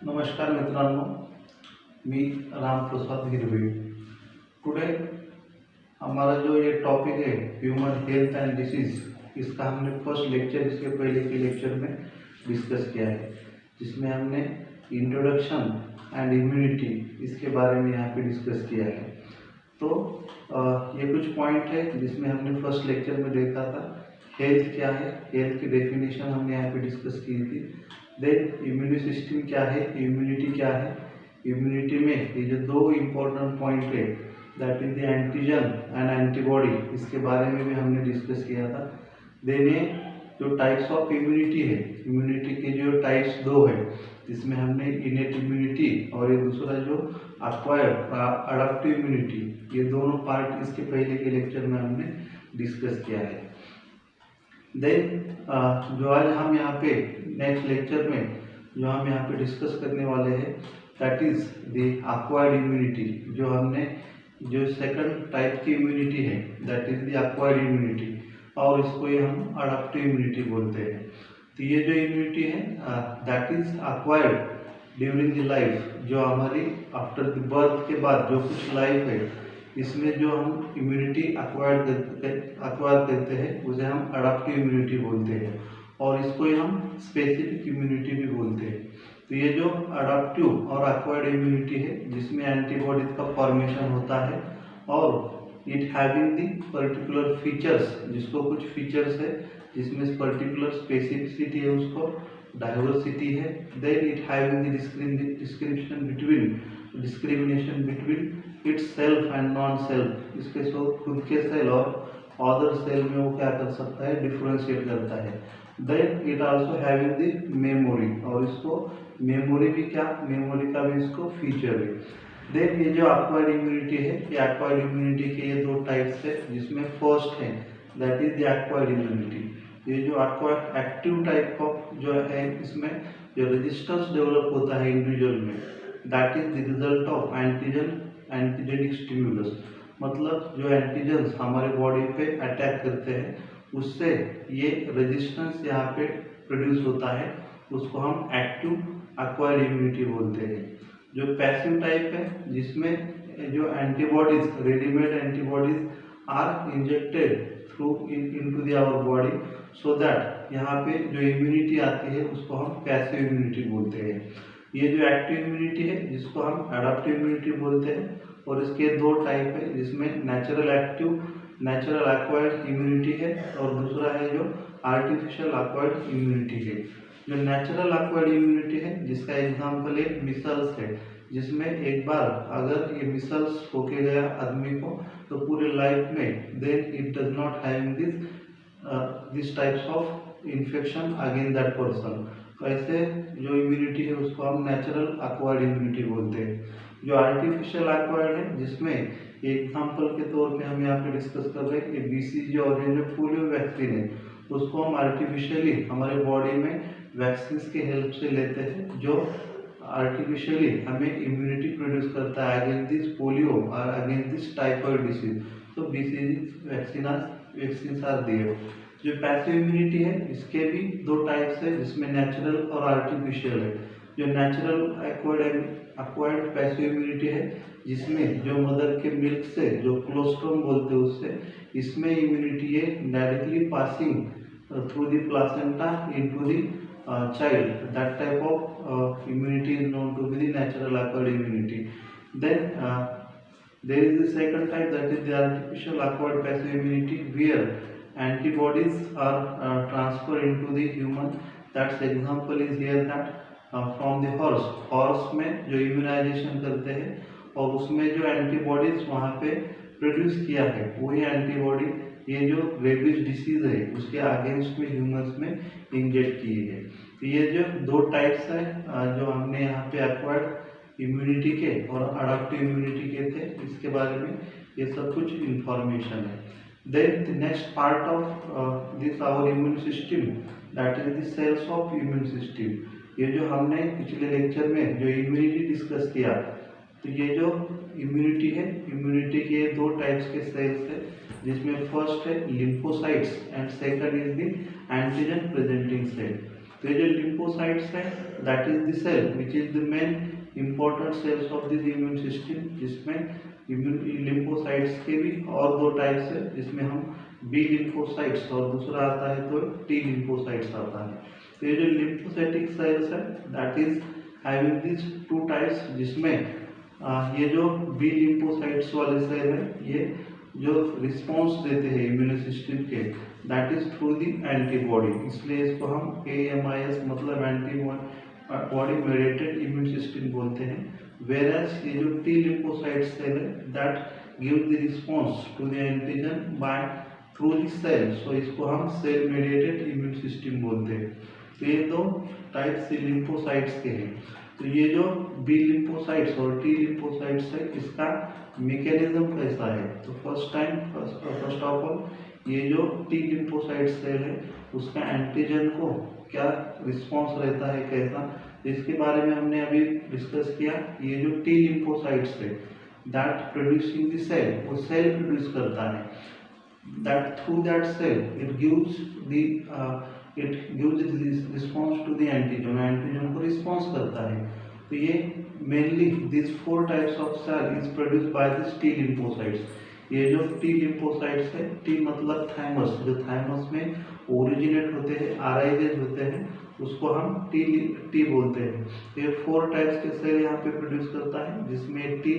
नमस्कार मित्रांनो, मी रामप्रसाद हिरवे। टुडे हमारा जो ये टॉपिक है ह्यूमन हेल्थ एंड डिसीज, इसका हमने फर्स्ट लेक्चर इसके पहले के लेक्चर में डिस्कस किया है, जिसमें हमने इंट्रोडक्शन एंड इम्यूनिटी इसके बारे में यहाँ पे डिस्कस किया है। तो ये कुछ पॉइंट है जिसमें हमने फर्स्ट लेक्चर में देखा था। हेल्थ क्या है, हेल्थ की डेफिनेशन हमने यहाँ पे डिस्कस की थी। देन इम्यून सिस्टम क्या है, इम्यूनिटी क्या है। इम्यूनिटी में ये जो दो इम्पोर्टेंट पॉइंट है, that is the antigen and antibody, इसके बारे में भी हमने डिस्कस किया था। देन ये जो टाइप्स ऑफ इम्यूनिटी है, इम्यूनिटी के जो टाइप्स दो है, जिसमें हमने इनेट इम्यूनिटी और ये दूसरा जो अक्वायर्ड अडॉप्टिव इम्यूनिटी, ये दोनों पार्ट इसके पहले के लेक्चर में हमने डिस्कस किया है। देन जो आज हम यहाँ पे नेक्स्ट लेक्चर में जो हम यहाँ पे डिस्कस करने वाले हैं, that is the acquired immunity. जो हमने जो सेकंड टाइप की इम्यूनिटी है, that is the acquired immunity, और इसको ही हम अडॉप्टिव इम्यूनिटी बोलते हैं। तो ये जो इम्यूनिटी है that is acquired during the life, जो हमारी आफ्टर द बर्थ के बाद जो कुछ लाइफ है, इसमें जो हम इम्यूनिटी अक्वायर करते हैं उसे हम अडॉप्टिव इम्यूनिटी बोलते हैं, और इसको ही हम स्पेसिफिक इम्यूनिटी भी बोलते हैं। तो ये जो अडॉप्टिव और अक्वायर्ड इम्यूनिटी है, जिसमें एंटीबॉडीज का फॉर्मेशन होता है और it having the particular features, जिसको कुछ फीचर्स है जिसमें पर्टिकुलर स्पेसिफिसिटी है, उसको डाइवर्सिटी है। Then it having the discrimination between its self and non self, इसके खुद के सेल और अदर सेल में वो क्या कर सकता है, डिफ्रेंशिएट करता है। Then it also having the memory, और इसको मेमोरी भी क्या, मेमोरी का भी इसको फीचर है। देन ये जो अक्वायर्ड इम्यूनिटी है, ये अक्वायर्ड इम्यूनिटी के ये दो टाइप्स है, जिसमें फर्स्ट है that is the acquired immunity. ये जो एक्टिव टाइप ऑफ जो है, इसमें जो रेजिस्टेंस डेवलप होता है इंडिविजुअल में, that is the result of antigenic stimulus. मतलब जो एंटीजन्स हमारे बॉडी पे अटैक करते हैं, उससे ये रेजिस्टेंस यहाँ पे प्रोड्यूस होता है, उसको हम एक्टिव अक्वायर्ड इम्यूनिटी बोलते हैं। जो पैसिव टाइप है, जिसमें जो antibodies, readymade antibodies are injected through into the our body, so that यहाँ पे जो इम्यूनिटी आती है उसको हम पैसिव इम्यूनिटी बोलते हैं। ये जो एक्टिव इम्यूनिटी है, जिसको हम एडॉप्टिव इम्यूनिटी बोलते हैं, और इसके दो टाइप है, जिसमें नेचुरल एक्वायर्ड इम्यूनिटी है, और दूसरा है जो आर्टिफिशियल एक्वायर्ड इम्यूनिटी है। जो नेचुरल एक्वायर्ड इम्यूनिटी है, जिसका एग्जांपल है मिसल्स है, जिसमें एक बार अगर ये मिसल्स होके गया आदमी को, तो पूरे लाइफ में then it does not have this types of infection again that person. तो ऐसे जो इम्यूनिटी है उसको हम नेचुरल एक्वायर्ड इम्यूनिटी बोलते हैं। जो आर्टिफिशियल एक्वायर्ड है, जिसमें एग्जांपल के तौर पे हम यहाँ पे डिस्कस कर रहे हैं कि BCG और ये जो पोलियो वैक्सीन है, उसको हम आर्टिफिशियली हमारे बॉडी में वैक्सीन के हेल्प से लेते हैं, जो आर्टिफिशियली हमें इम्यूनिटी प्रोड्यूस करता है अगेंस्ट दिस पोलियो और अगेंस्ट दिस टाइफाइड डिसीज। तो BCG वैक्सीन आर दिए। जो पैसिव इम्यूनिटी है, इसके भी दो टाइप्स है, जिसमें नेचुरल और आर्टिफिशियल है। जो नेचुरल एक्वायर्ड पैसिव इम्यूनिटी है, जिसमें जो मदर के मिल्क से जो कोलोस्ट्रम बोलते हैं उससे, इसमें इम्यूनिटी है directly passing through the placenta into the child. That type of immunity is known to be the natural acquired immunity. Then there is the second type, that is the artificial acquired passive immunity, where antibodies are transferred into the human. That's example is here that from the horse में जो immunization करते हैं, और उसमें जो antibodies वहाँ पे produce किया है, वही एंटीबॉडी ये जो रेबीज डिसीज है उसके अगेंस्ट में ह्यूमंस में इंजेक्ट किए गए। तो ये जो दो टाइप्स है जो हमने यहाँ पे एक्वायर्ड इम्यूनिटी के और अडॉप्टिव इम्यूनिटी के थे, इसके बारे में ये सब कुछ इंफॉर्मेशन है। Then the next part of this our immune system, that is the cells of immune system. ये जो हमने पिछले लेक्चर में जो इम्यूनिटी डिस्कस किया, तो ये जो इम्यूनिटी है, इम्यूनिटी के दो टाइप्स के सेल्स है, जिसमें फर्स्ट है lymphocytes and second is the antigen presenting cell. तो ये जो लिम्फोसाइट्स है that is the cell which is the main important cells of this immune system, जिसमें लिम्फोसाइट्स के भी और दो टाइप्स है, जिसमें हम बी लिम्फोसाइट्स और दूसरा आता है तो टी लिम्फोसाइट्स आता है। तो ये जो लिम्फोसाइटिक सेल्स है that is having this two types, जिसमें ये जो बी लिम्फोसाइट्स वाले सेल है ये जो रिस्पॉन्स देते हैं इम्यून सिस्टम के that is through the antibody, इसलिए इसको हम AMIS मतलब एंटीबॉडी मेडिएटेड इम्यून सिस्टम बोलते हैं। वेयरएज ये जो टी लिम्फोसाइट सेल है that give the response to the antigen by through the cell, so इसको हम सेल मेडिएटेड इम्यून सिस्टम बोलते हैं। तो ये दो टाइप्स लिम्फोसाइट्स के हैं। तो ये जो बी लिम्फोसाइट्स और टी लिम्फोसाइट्स है इसका मैकेनिज्म कैसा है, तो फर्स्ट ऑफ ऑल ये जो टी लिम्फोसाइट सेल है उसका एंटीजन को क्या रिस्पॉन्स रहता है कैसा, इसके बारे में हमने अभी डिस्कस किया। ये जो टी लिम्फोसाइट्स है दैट प्रोड्यूसिंग द सेल, वो सेल प्रोड्यूस करता है, that through that cell it gives response to the antigen, antigen को रिस्पॉन्स करता है। तो ये mainly this 4 types of cell is produced by this T lymphocytes. ये जो टी लिम्फोसाइट्स है, टी मतलब थाइमस, जो थाइमस में ओरिजिनेट होते हैं, आराइजेज होते हैं, उसको हम टी बोलते हैं। ये 4 टाइप्स के सेल यहाँ पे प्रोड्यूस करता है, जिसमें टी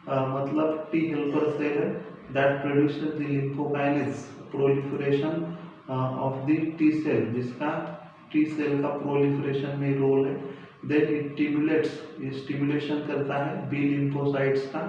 मतलब टी हेल्पर सेल है that produces the lymphokines proliferation of the T cell, जिसका टी सेल का प्रोलिफरेशन में रोल है। देन इट स्टिमुलेट्स, ये स्टिमुलेशन करता है बी लिम्फोसाइट्स का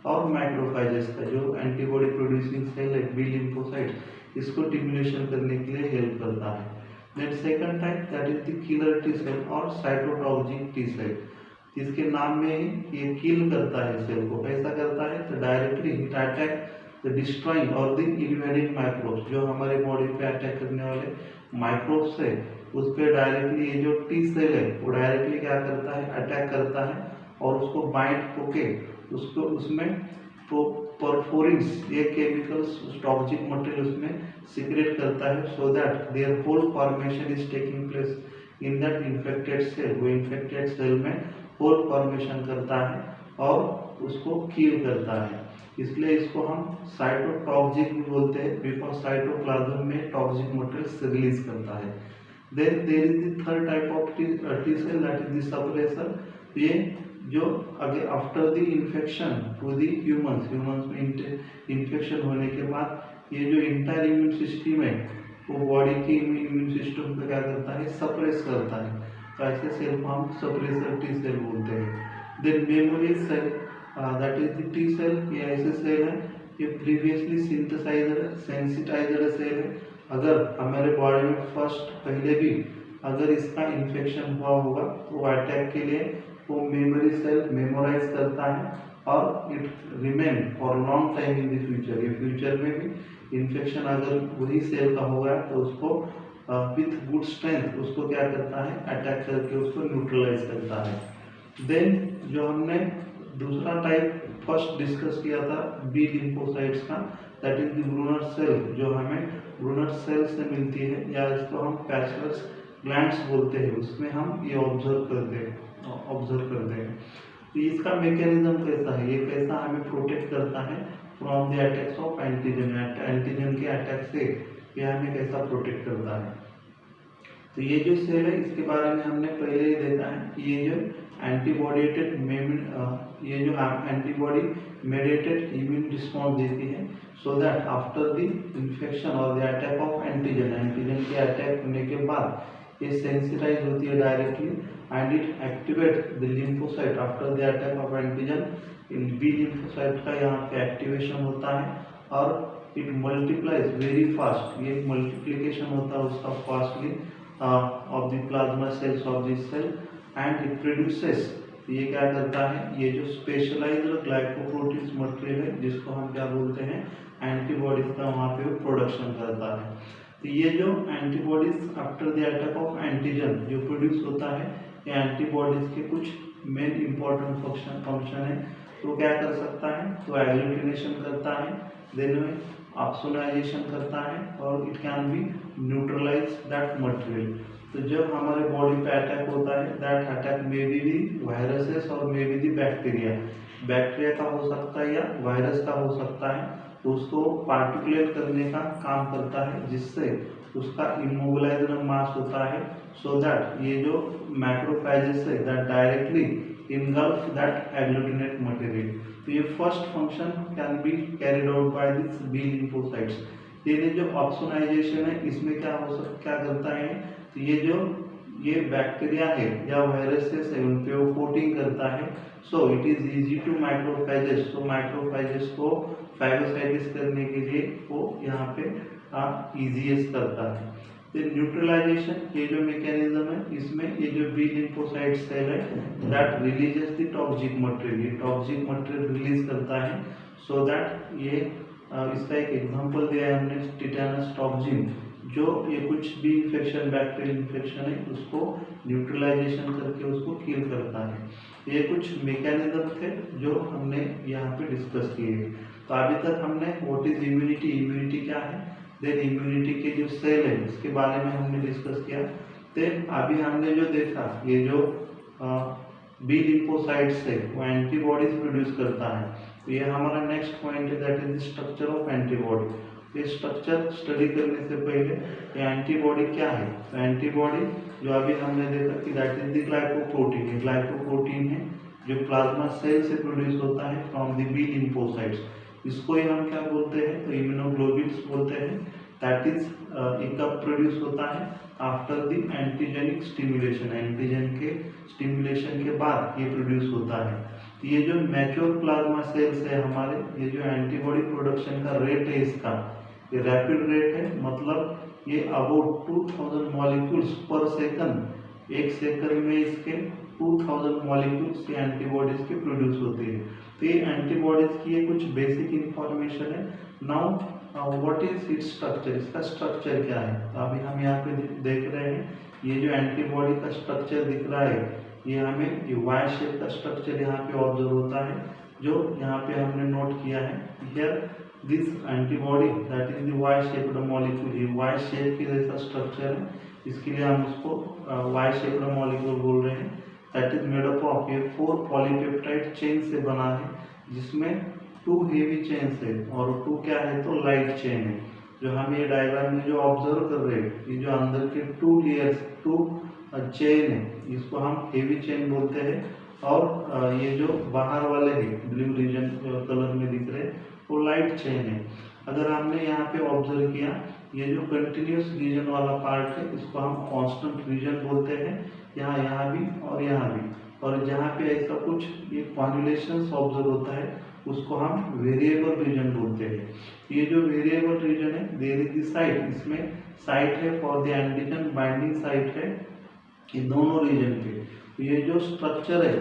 और मैक्रोफेजेस का, जो एंटीबॉडी प्रोड्यूसिंग सेल है बी लिम्फोसाइट्स, इसको स्टिमुलेशन करने के लिए हेल्प करता है। Then second type that is the killer T cell और साइटोटॉक्सिक टी सेल, जिसके नाम में ही ये किल करता है सेल को। कैसा करता है, तो directly it attack the destroying और द इन्वेडिंग माइक्रोब्स, जो हमारे बॉडी पे अटैक करने वाले माइक्रोब्स है उस पर डायरेक्टली ये जो टी सेल है वो डायरेक्टली क्या करता है, अटैक करता है और उसको बाइंड होके उसको उसमें परफोरिंग्स, ये केमिकल्स टॉक्सिक मटेरियल उसमें सीक्रेट करता है, so that there hole formation is taking place in that infected cell. वो इन्फेक्टेड सेल में होल फॉर्मेशन करता है और उसको किल करता है, इसलिए इसको हम साइटोटॉक्सिक भी बोलते हैं, बिकॉज साइटोप्लाज्म में टॉक्सिक मटेरियल रिलीज करता है। Then there is the third type of T cell that is the suppressor. ये जो अगर after the infection to the humans में इन्फेक्शन होने के बाद ये जो इंटायर इम्यून सिस्टम है वो बॉडी के इम्यून सिस्टम को क्या करता है, सप्रेस करता है। तो ऐसे सेल को हम सप्रेसर टी सेल बोलते हैं। Then memory cell that is the T cell, ये ऐसे सेल है ये प्रीवियसली सेंसिटाइज्ड सेल है। अगर हमारे बॉडी में फर्स्ट पहले भी अगर इसका इन्फेक्शन हुआ होगा तो अटैक के लिए वो मेमोरी सेल मेमोराइज करता है और it remain for long time in the future. ये फ्यूचर में भी इन्फेक्शन अगर वही सेल का होगा तो उसको विथ गुड स्ट्रेंथ उसको क्या करता है, अटैक करके उसको न्यूट्रलाइज करता है। देन जो हमने दूसरा टाइप फर्स्ट डिस्कस किया था बी लिम्फोसाइट्स का, दैट इज द ब्रूनर सेल, जो हमें ब्रूनर सेल से मिलती है या इसको हम पैचलस ग्लैंड्स बोलते हैं, उसमें हम ये ऑब्जर्व करते हैं। तो इसका मैकेनिज्म कैसा है, ये कैसा हमें प्रोटेक्ट करता है from the attacks of antigen, antigen के अटैक से ये हमें कैसा प्रोटेक्ट करता है। तो ये जो सेल है इसके बारे में हमने पहले ही देखा है कि ये जो एंटीबॉडी मेडिएटेड इम्यून रिस्पॉन्स देती है, so that after the infection और द अटैक ऑफ एंटीजन के अटैक होने के बाद ये सेंसिटाइज होती है directly and it activate the lymphocyte after the attack of antigen. इन बी लिम्फोसाइट का यहाँ पे एक्टिवेशन होता है और इट मल्टीप्लाइज वेरी फास्ट, ये मल्टीप्लिकेशन होता है उसका fastly of the plasma cells of this cell and it produces, ये क्या करता है, ये जो स्पेशलाइज्ड ग्लाइकोप्रोटीन्स मटेरियल है जिसको हम क्या बोलते हैं एंटीबॉडीज का, वहाँ पे प्रोडक्शन करता है। तो ये जो antibodies after the attack of antigen जो प्रोड्यूस होता है, ये एंटीबॉडीज के कुछ मेन इंपॉर्टेंट फंक्शन है। तो क्या कर सकता है, तो एग्लूटिनेशन करता है, देन ऑक्सीजनाइजेशन करता है और it can be neutralize that material. तो जब हमारे बॉडी पे अटैक होता है, that attack may be the viruses और may be the bacteria. Bacteria का हो सकता है या वायरस का हो सकता है, उसको पार्टिकुलेट करने का काम करता है, जिससे उसका इमोबिलाइज्ड मास होता है, सो दैट ये जो मैक्रोफेजेस है that directly engulf that agglutinate material. तो ये first function can be carried out by this B lymphocytes. ये जो ऑक्सोनाइजेशन है, इसमें क्या करता है, तो ये बैक्टीरिया है या वायरसेस है, उन पे वो कोटिंग करता है। So it is easy to macrophages. सो माइक्रोफेजेस को फैगोसाइटिस करने के लिए वो यहाँ पे इजीएस्ट करता है। तो न्यूट्रलाइजेशन, ये जो मैकेनिज्म है, इसमें ये जो बी लिम्फोसाइट सेल है that releases the toxic material, ये टॉक्सिक मटेरियल रिलीज करता है, सो दैट ये इसका एक एग्जांपल दिया है हमने टिटेनस टॉक्सिन, जो ये कुछ भी इन्फेक्शन, बैक्टीरियल इन्फेक्शन है, उसको न्यूट्रलाइजेशन करके उसको किल करता है। ये कुछ मैकेनिज्म थे जो हमने यहाँ पे डिस्कस किए। तो अभी तक हमने व्हाट इज इम्यूनिटी, इम्यूनिटी क्या है, देन इम्यूनिटी के जो सेल है इसके बारे में हमने डिस्कस किया। देन अभी हमने जो देखा, ये जो बी लिम्फोसाइट्स है वो एंटीबॉडीज प्रोड्यूस करता है। तो ये हमारा नेक्स्ट पॉइंट है, that is structure of antibody. ये स्ट्रक्चर स्टडी करने से पहले ये एंटीबॉडी क्या है, तो एंटीबॉडी जो अभी हमने देखा कि दैट इज द ग्लाइकोप्रोटीन। ये ग्लाइकोप्रोटीन है जो प्लाज्मा सेल से प्रोड्यूस होता है फ्रॉम द बी लिम्फोसाइट्स। इसको ही हम क्या बोलते हैं, तो इम्यूनोग्लोबिन्स बोलते हैं। दैट इज ये कब प्रोड्यूस होता है, after the antigenic stimulation, antigen के स्टिमुलेशन के बाद ये प्रोड्यूस होता है। तो ये जो मैच्योर प्लाज्मा सेल्स है हमारे, ये जो एंटीबॉडी प्रोडक्शन का रेट है इसका, ये रैपिड रेट है, मतलब ये अबाउट 2000 मॉलिक्यूल्स पर सेकंड, एक सेकंड में इसके 2000 मॉलिक्यूल्स एंटीबॉडीज के प्रोड्यूस होते हैं। तो ये एंटीबॉडीज की ये कुछ बेसिक इंफॉर्मेशन है। Now what is its structure, इसका स्ट्रक्चर क्या है, तो अभी हम यहाँ पे देख रहे हैं, ये जो एंटीबॉडी का स्ट्रक्चर दिख रहा है, ये हमें ये वाई शेप का स्ट्रक्चर यहाँ पे ऑब्जर्व होता है, जो यहाँ पे हमने नोट किया है। Here this antibody that is the Y shaped molecule, ये वाई शेप के जैसा स्ट्रक्चर है, इसके लिए हम उसको वाई शेप्ड मॉलिक्यूल बोल रहे हैं। That is made up of, ये 4 पॉलीपेप्टाइड चेन से बना है, जिसमें 2 हेवी चेन्स है और 2 क्या है, तो लाइट चेन है। जो हम ये डायग्राम में जो ऑब्जर्व कर रहे हैं, ये जो अंदर के 2 लेयर्स, 2 चेन है, इसको हम हेवी चेन बोलते हैं। और ये जो बाहर वाले हैं ब्लू रीजन कलर में दिख रहे हैं, वो लाइट चेन है। अगर हमने यहाँ पे ऑब्जर्व किया, ये जो कंटिन्यूस रीजन वाला पार्ट है, इसको हम कांस्टेंट रीजन बोलते हैं, यहाँ भी और यहाँ भी। और जहाँ पे ऐसा कुछ ये कॉन्जुलेशंस ऑब्जर्व होता है, उसको हम वेरिएबल रीजन बोलते हैं। ये जो वेरिएबल रीजन है, देयर इज द साइट, इसमें साइट है for the antigen binding site है, ये दोनों रीजन पे। तो ये जो स्ट्रक्चर है,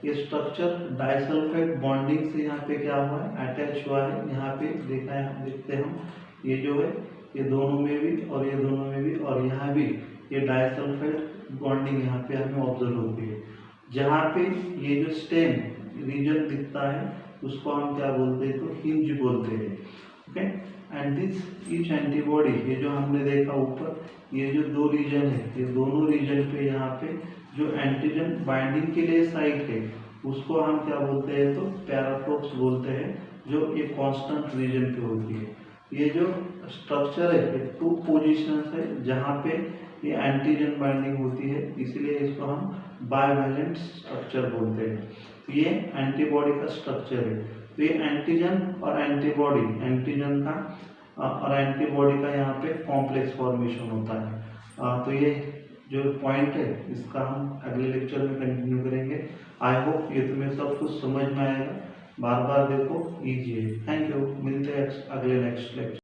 ये स्ट्रक्चर डाइसल्फाइड बॉन्डिंग से यहाँ पे क्या हुआ है, अटैच हुआ है। यहाँ पे देखा है, देखते हम, ये जो है ये दोनों में भी और ये दोनों में भी, और यहाँ भी ये डाइसल्फाइड बॉन्डिंग यहाँ पे हमें ऑब्जर्व होती है। जहाँ पे ये जो स्टेम रीजन दिखता है, उसको हम क्या बोलते हैं, तो हिंज बोलते हैं। Okay, and this each antibody, ये जो हमने देखा ऊपर, ये जो 2 रीजन है, ये दोनों रीजन पे यहाँ पे जो एंटीजन बाइंडिंग के लिए साइट है, उसको हम क्या बोलते हैं, तो पैराटॉप्स बोलते हैं, जो ये कांस्टेंट रीजन पे होती है। ये जो स्ट्रक्चर है, ये 2 पोजीशंस है जहाँ पे ये एंटीजन बाइंडिंग होती है, इसलिए इसको हम बाइवेलेंट स्ट्रक्चर बोलते हैं। तो ये एंटीबॉडी का स्ट्रक्चर है। तो ये एंटीजन और एंटीबॉडी, एंटीजन का और एंटीबॉडी का यहाँ पे कॉम्प्लेक्स फॉर्मेशन होता है। तो ये जो पॉइंट है, इसका हम अगले लेक्चर में कंटिन्यू करेंगे। आई होप ये तुम्हें सब कुछ समझ में आएगा, बार बार देखो, इजी है। थैंक यू, मिलते हैं अगले नेक्स्ट लेक्चर।